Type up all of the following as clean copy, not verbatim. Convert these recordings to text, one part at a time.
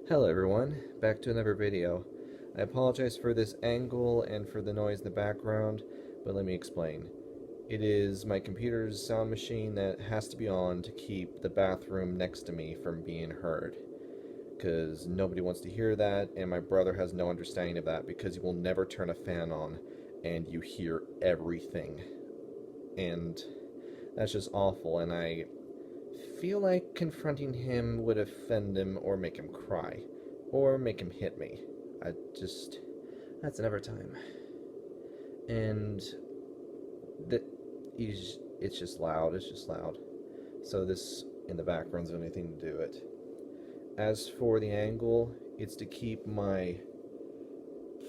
Hello everyone, back to another video. I apologize for this angle and for the noise in the background, but let me explain. It is my computer's sound machine that has to be on to keep the bathroom next to me from being heard. Because nobody wants to hear that, and my brother has no understanding of that because he will never turn a fan on and you hear everything. And that's just awful, and I feel like confronting him would offend him or make him cry. Or make him hit me. That's another time. And that it's just loud, So this in the background's the only thing to do it. As for the angle, it's to keep my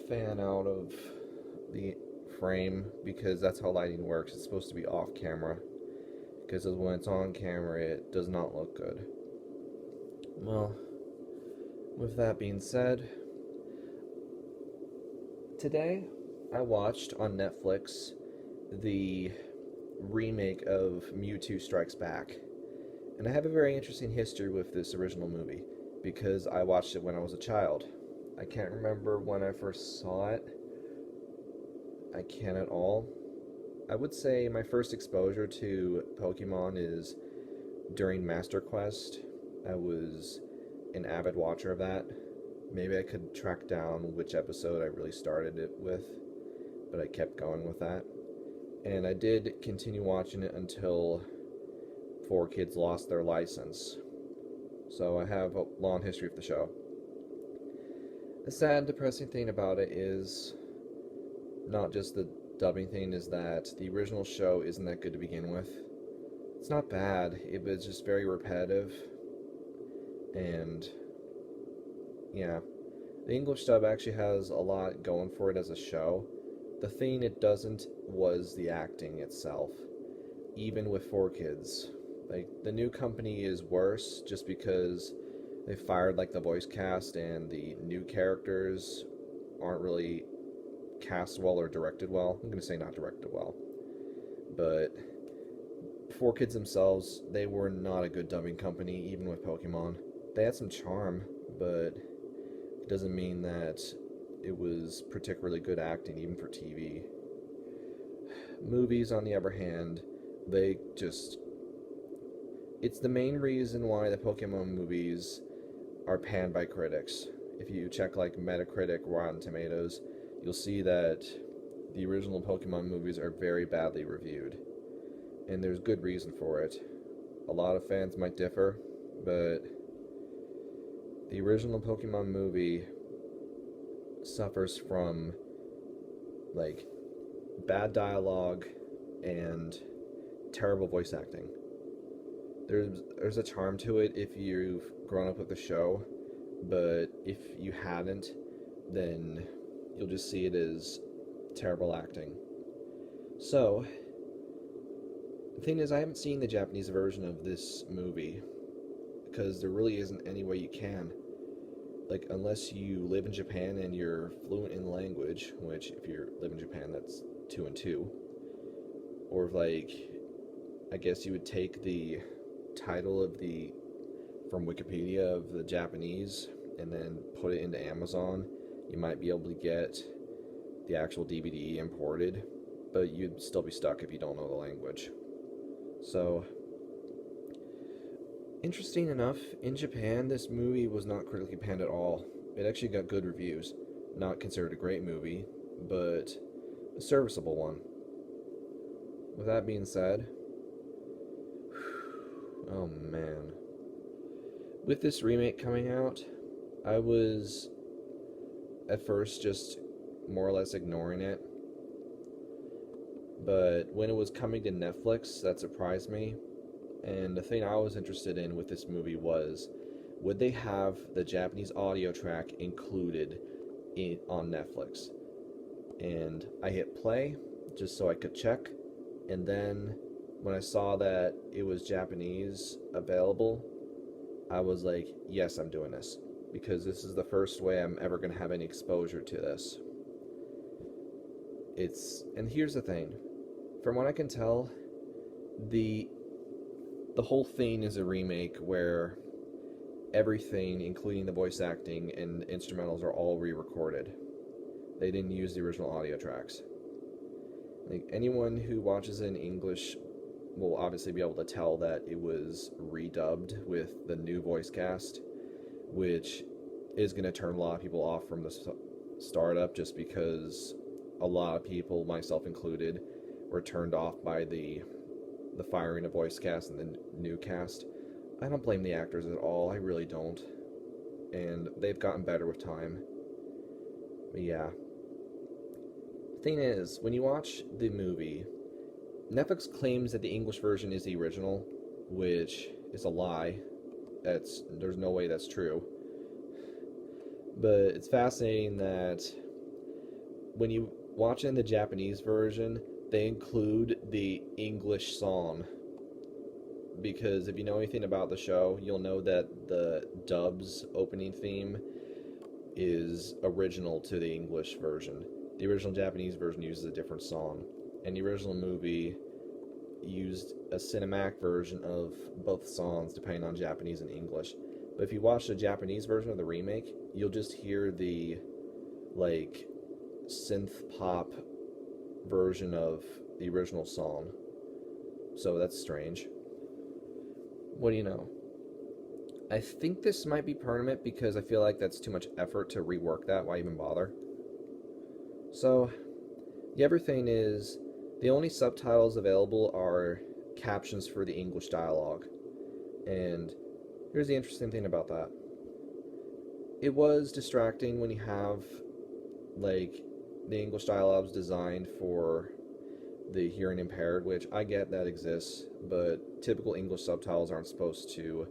fan out of the frame because that's how lighting works. It's supposed to be off camera. Because when it's on camera, it does not look good. Well, with that being said, today I watched on Netflix the remake of Mewtwo Strikes Back. And I have a very interesting history with this original movie because I watched it when I was a child. I can't remember when I first saw it. I can't at all. I would say my first exposure to Pokemon is during Master Quest. I was an avid watcher of that. Maybe I could track down which episode I really started it with, but I kept going with that. And I did continue watching it until 4Kids lost their license. So I have a long history of the show. The sad, depressing thing about it is not just the dubbing thing, is that the original show isn't that good to begin with. It's not bad, it was just very repetitive. And yeah, the English dub actually has a lot going for it as a show. The thing it doesn't was the acting itself, even with 4Kids. Like, the new company is worse just because they fired like the voice cast and the new characters aren't really cast well or directed well. I'm going to say not directed well. But 4Kids themselves, they were not a good dubbing company, even with Pokemon. They had some charm, but it doesn't mean that it was particularly good acting, even for TV. Movies, on the other hand, they just... It's the main reason why the Pokemon movies are panned by critics. If you check like Metacritic, Rotten Tomatoes, you'll see that the original Pokemon movies are very badly reviewed. And there's good reason for it. A lot of fans might differ, but the original Pokemon movie suffers from like bad dialogue and terrible voice acting. There's a charm to it if you've grown up with the show, but if you hadn't, then you'll just see it as terrible acting. So, the thing is, I haven't seen the Japanese version of this movie, because there really isn't any way you can. Like, unless you live in Japan and you're fluent in the language, which, if you live in Japan, that's 2 and 2. Or, like, I guess you would take the title from Wikipedia of the Japanese and then put it into Amazon. You might be able to get the actual DVD imported, but you'd still be stuck if you don't know the language. So, interesting enough, in Japan, this movie was not critically panned at all. It actually got good reviews. Not considered a great movie, but a serviceable one. With that being said, oh man. With this remake coming out, I was at first just more or less ignoring it. But when it was coming to Netflix, that surprised me. And the thing I was interested in with this movie was, would they have the Japanese audio track included on Netflix? And I hit play just so I could check. And then when I saw that it was Japanese available, I was like, yes, I'm doing this. Because this is the first way I'm ever going to have any exposure to this. And here's the thing. From what I can tell, the whole thing is a remake where everything, including the voice acting and instrumentals, are all re-recorded. They didn't use the original audio tracks. Like, anyone who watches it in English will obviously be able to tell that it was redubbed with the new voice cast, which is going to turn a lot of people off from the startup, just because a lot of people, myself included, were turned off by the firing of voice cast and the new cast. I don't blame the actors at all, I really don't. And they've gotten better with time. But yeah. The thing is, when you watch the movie, Netflix claims that the English version is the original, which is a lie. There's no way that's true. But it's fascinating that when you watch it in the Japanese version, they include the English song. Because if you know anything about the show, you'll know that the dub's opening theme is original to the English version. The original Japanese version uses a different song, and the original movie used a cinematic version of both songs depending on Japanese and English. But if you watch the Japanese version of the remake, you'll just hear the like synth pop version of the original song. So that's strange. What do you know? I think this might be permanent because I feel like that's too much effort to rework that. Why even bother? So, the other thing is, the only subtitles available are captions for the English dialogue. And here's the interesting thing about that. It was distracting when you have, like, the English dialogues designed for the hearing impaired, which I get that exists, but typical English subtitles aren't supposed to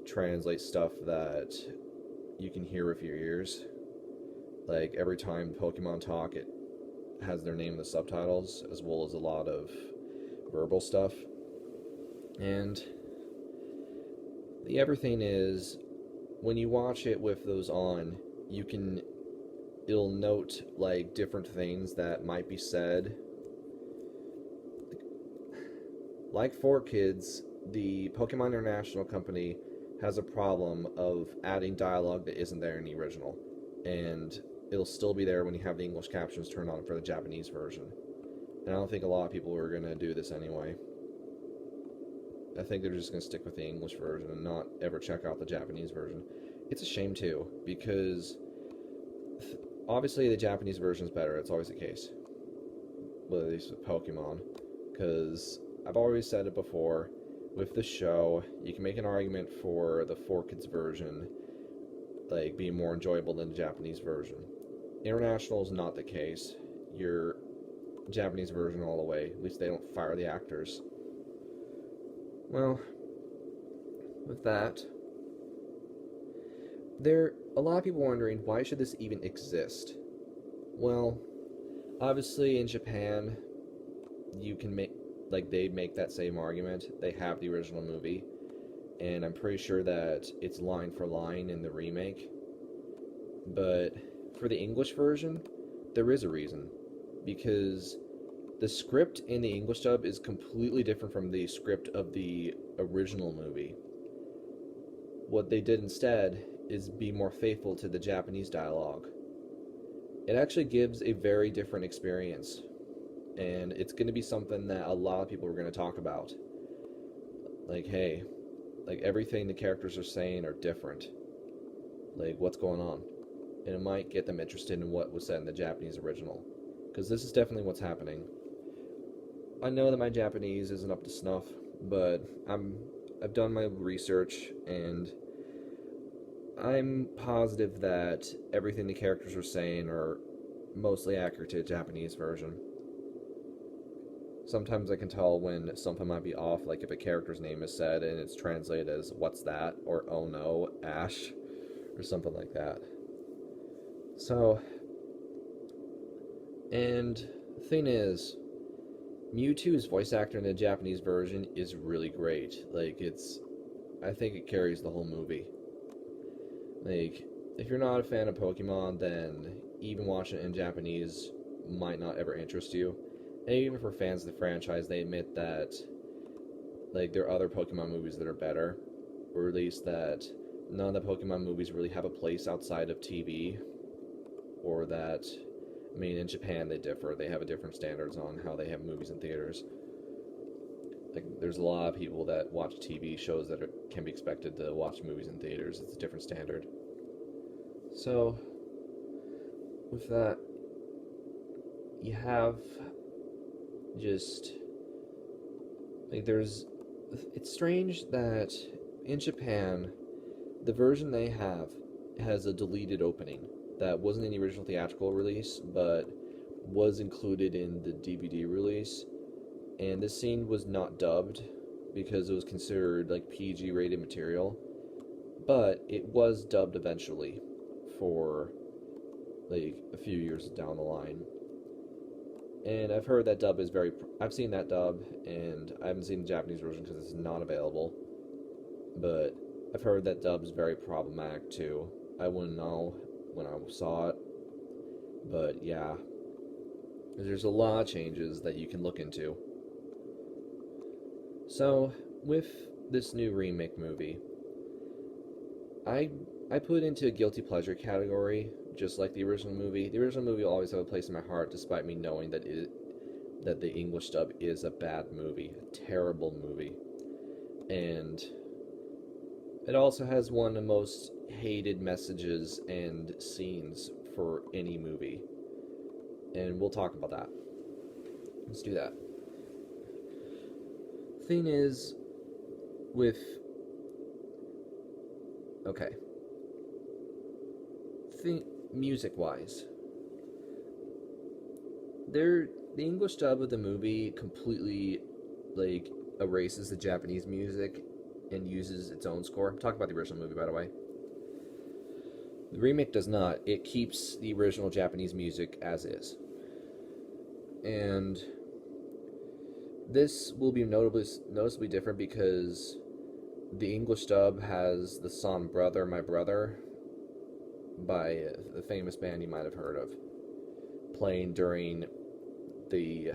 translate stuff that you can hear with your ears. Like, every time Pokemon talk, it has their name in the subtitles, as well as a lot of verbal stuff. And the other thing is, when you watch it with those on, it'll note, like, different things that might be said. Like 4Kids, the Pokemon International company has a problem of adding dialogue that isn't there in the original. And it'll still be there when you have the English captions turned on for the Japanese version. And I don't think a lot of people are going to do this anyway. I think they're just going to stick with the English version and not ever check out the Japanese version. It's a shame too, because obviously the Japanese version is better. It's always the case. Well, at least with Pokemon. Because I've always said it before, with the show, you can make an argument for the 4Kids version like being more enjoyable than the Japanese version. International is not the case. Your Japanese version all the way. At least they don't fire the actors. Well, with that, a lot of people wondering, why should this even exist? Well, obviously in Japan, you can they'd make that same argument. They have the original movie, and I'm pretty sure that it's line for line in the remake. But for the English version, there is a reason. Because the script in the English dub is completely different from the script of the original movie. What they did instead is be more faithful to the Japanese dialogue. It actually gives a very different experience. And it's going to be something that a lot of people are going to talk about. Like, hey, like everything the characters are saying are different. Like, what's going on? And it might get them interested in what was said in the Japanese original. Because this is definitely what's happening. I know that my Japanese isn't up to snuff, but I've done my research, and I'm positive that everything the characters are saying are mostly accurate to the Japanese version. Sometimes I can tell when something might be off, like if a character's name is said and it's translated as "what's that?" or "oh no, Ash," or something like that. So, and the thing is, Mewtwo's voice actor in the Japanese version is really great. Like, I think it carries the whole movie. Like, if you're not a fan of Pokemon, then even watching it in Japanese might not ever interest you. And even for fans of the franchise, they admit that, like, there are other Pokemon movies that are better, or at least that none of the Pokemon movies really have a place outside of TV, or that, I mean, in Japan they differ. They have a different standards on how they have movies in theaters. Like, there's a lot of people that watch TV shows that can be expected to watch movies in theaters. It's a different standard. So, with that, you have just, like, it's strange that in Japan, the version they have has a deleted opening that wasn't in the original theatrical release, but was included in the DVD release. And this scene was not dubbed because it was considered like PG rated material, but it was dubbed eventually for like a few years down the line. And I've heard that dub is I've seen that dub, and I haven't seen the Japanese version because it's not available, but I've heard that dub is very problematic too. I wouldn't know when I saw it, but yeah, there's a lot of changes that you can look into. So, with this new remake movie, I put it into a guilty pleasure category, just like the original movie. The original movie will always have a place in my heart, despite me knowing that the English dub is a bad movie, a terrible movie. And it also has one of the most hated messages and scenes for any movie. And we'll talk about that. Let's do that. Thing is, music-wise, the English dub of the movie completely, like, erases the Japanese music and uses its own score. I'm talking about the original movie, by the way. The remake does not. It keeps the original Japanese music as is. And this will be noticeably different because the English dub has the song Brother, My Brother by the famous band you might have heard of, playing during the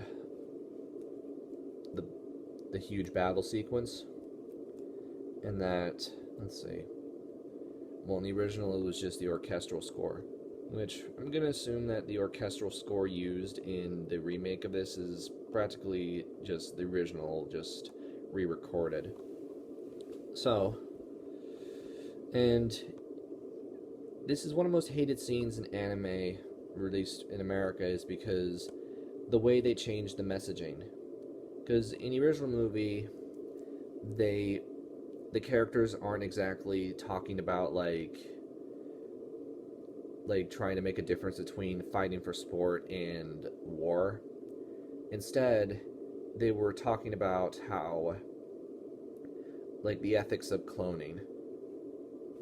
huge battle sequence. And that, let's see, well, in the original it was just the orchestral score, which I'm going to assume that the orchestral score used in the remake of this is practically just the original, just re-recorded. So, and this is one of the most hated scenes in anime released in America, is because the way they changed the messaging. Because in the original movie, the characters aren't exactly talking about like trying to make a difference between fighting for sport and war. Instead, they were talking about how, like, the ethics of cloning,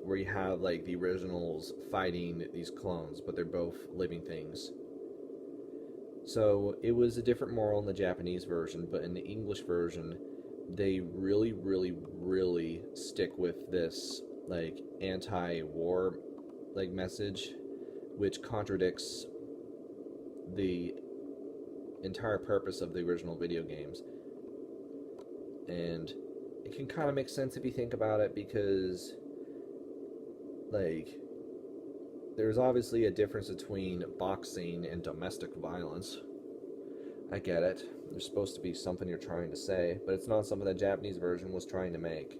where you have, like, the originals fighting these clones, but they're both living things. So it was a different moral in the Japanese version, but in the English version, they really, really, really stick with this, like, anti-war, like, message, which contradicts the entire purpose of the original video games. And it can kind of make sense if you think about it, because, like, there's obviously a difference between boxing and domestic violence. I get it. There's supposed to be something you're trying to say, but it's not something the Japanese version was trying to make.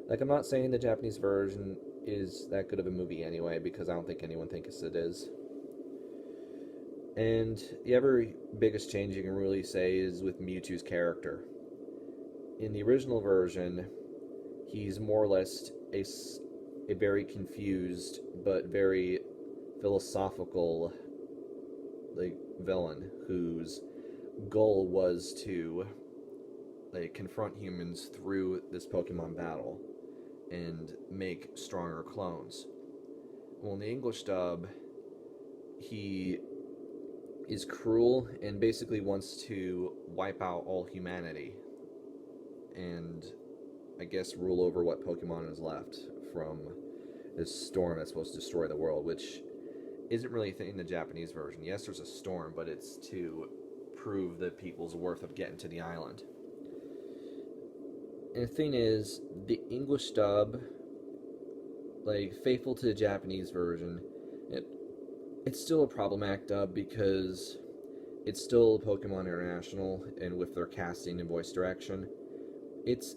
Like, I'm not saying the Japanese version is that good of a movie anyway, because I don't think anyone thinks it is. And the other biggest change you can really say is with Mewtwo's character. In the original version, he's more or less a very confused but very philosophical, like, villain whose goal was to, like, confront humans through this Pokemon battle and make stronger clones. Well, in the English dub, he is cruel and basically wants to wipe out all humanity and, I guess, rule over what Pokemon is left from this storm that's supposed to destroy the world, which isn't really a thing in the Japanese version. Yes, there's a storm, but it's to prove the people's worth of getting to the island. And the thing is, the English dub like faithful to the Japanese version. It, it's still a problematic dub because it's still Pokemon International, and with their casting and voice direction, it's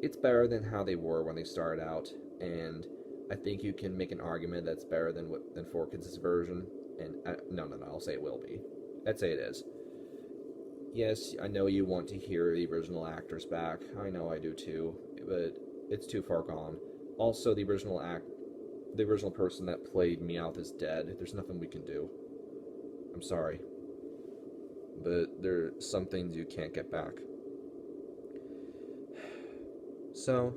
it's better than how they were when they started out, and I think you can make an argument that's better than 4Kids' version. And no, I'll say it will be. I'd say it is. Yes, I know you want to hear the original actors back. I know I do too, but it's too far gone. Also, the original person that played Meowth is dead. There's nothing we can do. I'm sorry, but there are some things you can't get back. So,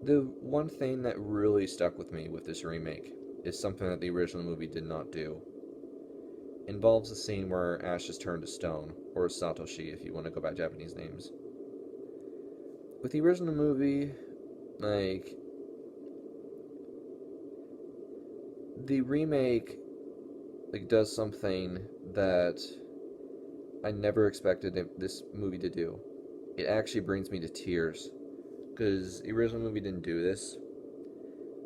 the one thing that really stuck with me with this remake is something that the original movie did not do. It involves a scene where Ash is turned to stone, or Satoshi if you want to go by Japanese names. With the original movie, like, the remake does something that I never expected this movie to do. It actually brings me to tears, because the original movie didn't do this,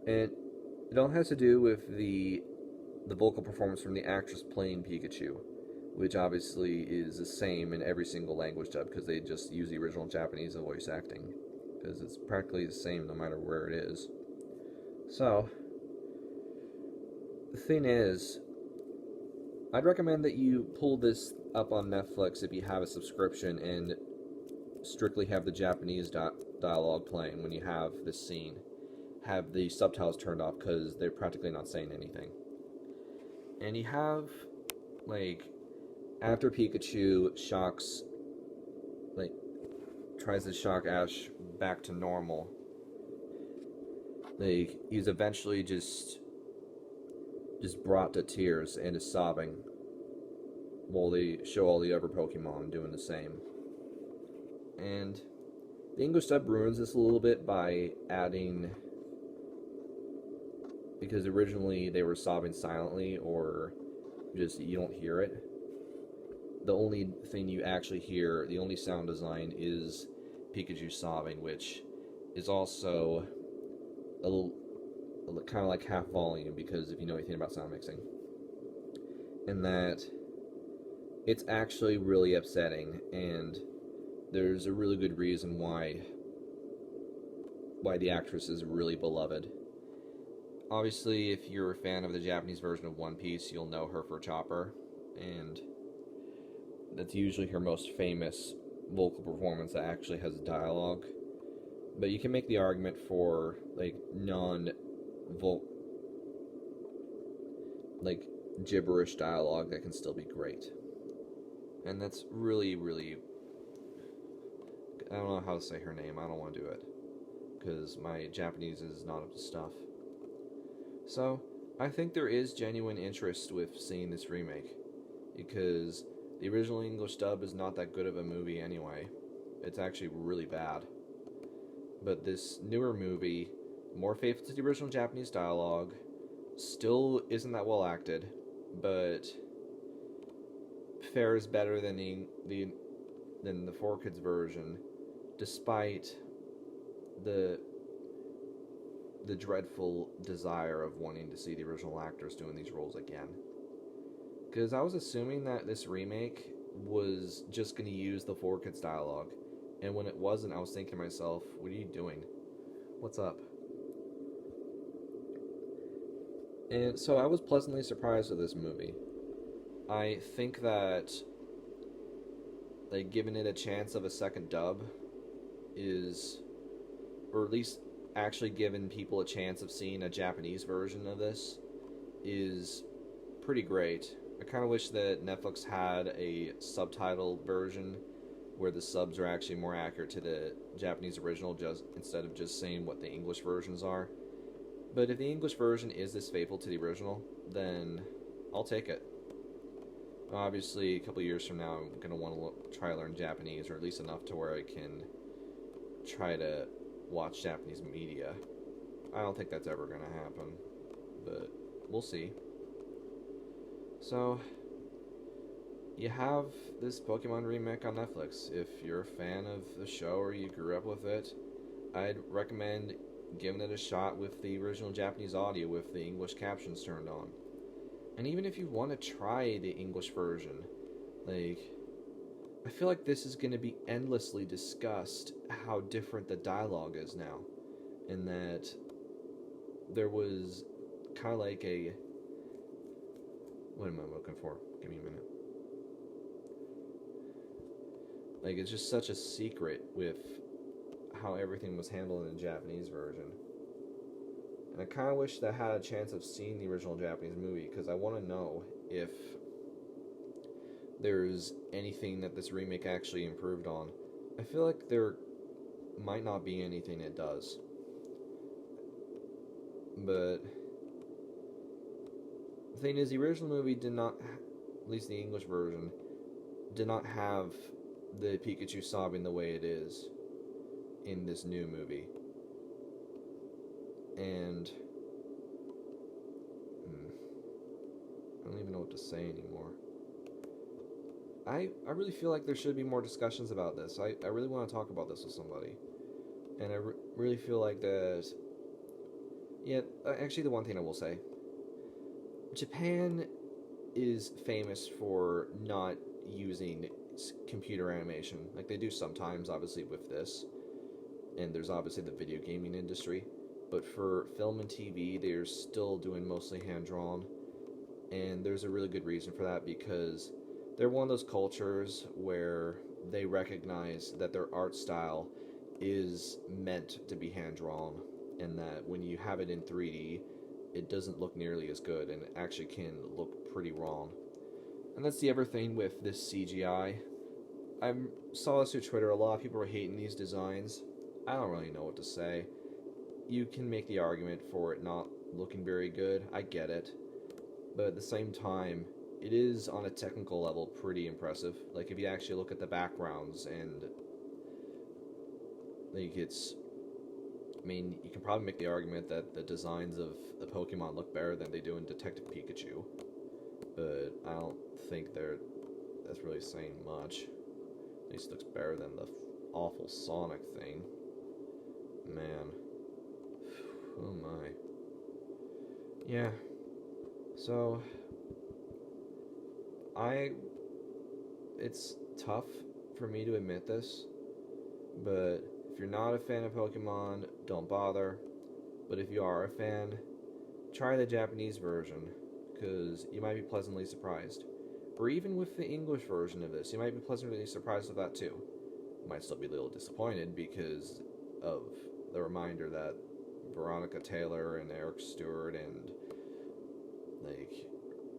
and it all has to do with the vocal performance from the actress playing Pikachu, which obviously is the same in every single language dub, because they just use the original Japanese voice acting, because it's practically the same no matter where it is. So, the thing is, I'd recommend that you pull this up on Netflix if you have a subscription and strictly have the Japanese dialogue playing when you have this scene. Have the subtitles turned off because they're practically not saying anything. And you have, after Pikachu tries to shock Ash back to normal, he's eventually just brought to tears and is sobbing while they show all the other Pokemon doing the same. And the English dub ruins this a little bit by adding, because originally they were sobbing silently or just you don't hear it. The only thing you actually hear, the only sound design is Pikachu sobbing, which is also a little kind of like half volume, because if you know anything about sound mixing, and that it's actually really upsetting, and there's a really good reason why the actress is really beloved. Obviously, if you're a fan of the Japanese version of One Piece, you'll know her for Chopper, and that's usually her most famous vocal performance that actually has dialogue. But you can make the argument for gibberish dialogue that can still be great. And that's really, really, I don't know how to say her name. I don't want to do it because my Japanese is not up to stuff. So, I think there is genuine interest with seeing this remake, because the original English dub is not that good of a movie anyway. It's actually really bad. But this newer movie, more faithful to the original Japanese dialogue, still isn't that well acted, but fares better than the 4Kids version, despite the dreadful desire of wanting to see the original actors doing these roles again. Because I was assuming that this remake was just going to use the 4Kids dialogue, and when it wasn't, I was thinking to myself, what are you doing? What's up? And so I was pleasantly surprised with this movie. I think that giving it a chance of a second dub is, or at least actually giving people a chance of seeing a Japanese version of this, is pretty great. I kind of wish that Netflix had a subtitled version where the subs are actually more accurate to the Japanese original, just instead of just saying what the English versions are. But if the English version is this faithful to the original, then I'll take it. Obviously, a couple years from now, I'm going to want to try to learn Japanese, or at least enough to where I can try to watch Japanese media. I don't think that's ever going to happen, but we'll see. So, you have this Pokemon remake on Netflix. If you're a fan of the show or you grew up with it, I'd recommend giving it a shot with the original Japanese audio with the English captions turned on. And even if you want to try the English version, like, I feel like this is going to be endlessly discussed how different the dialogue is now. In that there was kind of like a. What am I looking for? Give me a minute. Like, it's just such a secret with how everything was handled in the Japanese version. And I kind of wish that I had a chance of seeing the original Japanese movie, because I want to know if there's anything that this remake actually improved on. I feel like there might not be anything it does. But the thing is, the original movie did not, at least the English version, did not have the Pikachu sobbing the way it is in this new movie. And I don't even know what to say anymore. I really feel like there should be more discussions about this. I really want to talk about this with somebody. And I really feel like that... Yeah, actually the one thing I will say. Japan is famous for not using computer animation. Like, they do sometimes, obviously, with this. And there's obviously the video gaming industry. But for film and TV, they're still doing mostly hand-drawn. And there's a really good reason for that, because they're one of those cultures where they recognize that their art style is meant to be hand-drawn, and that when you have it in 3D, it doesn't look nearly as good, and it actually can look pretty wrong. And that's the other thing with this CGI. I saw this through Twitter, a lot of people were hating these designs. I don't really know what to say. You can make the argument for it not looking very good, I get it. But at the same time, it is, on a technical level, pretty impressive. Like, if you actually look at the backgrounds, and like, it's... I mean, you can probably make the argument that the designs of the Pokemon look better than they do in Detective Pikachu. But I don't think that's really saying much. At least it looks better than the awful Sonic thing. Man. Oh my. Yeah. So... It's tough for me to admit this, but if you're not a fan of Pokemon, don't bother. But if you are a fan, try the Japanese version, because you might be pleasantly surprised. Or even with the English version of this, you might be pleasantly surprised with that too. You might still be a little disappointed because of the reminder that Veronica Taylor and Eric Stewart and, like,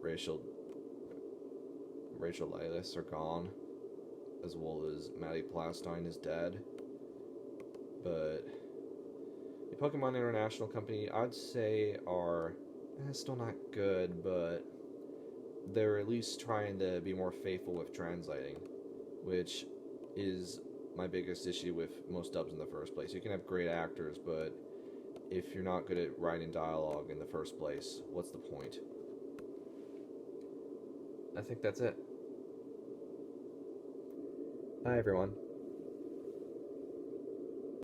Rachel Lailis are gone, as well as Maddie Plastine is dead. But the Pokemon International Company, I'd say, are still not good, but they're at least trying to be more faithful with translating, which is my biggest issue with most dubs in the first place. You can have great actors, but if you're not good at writing dialogue in the first place, what's the point? I think that's it. Bye, everyone.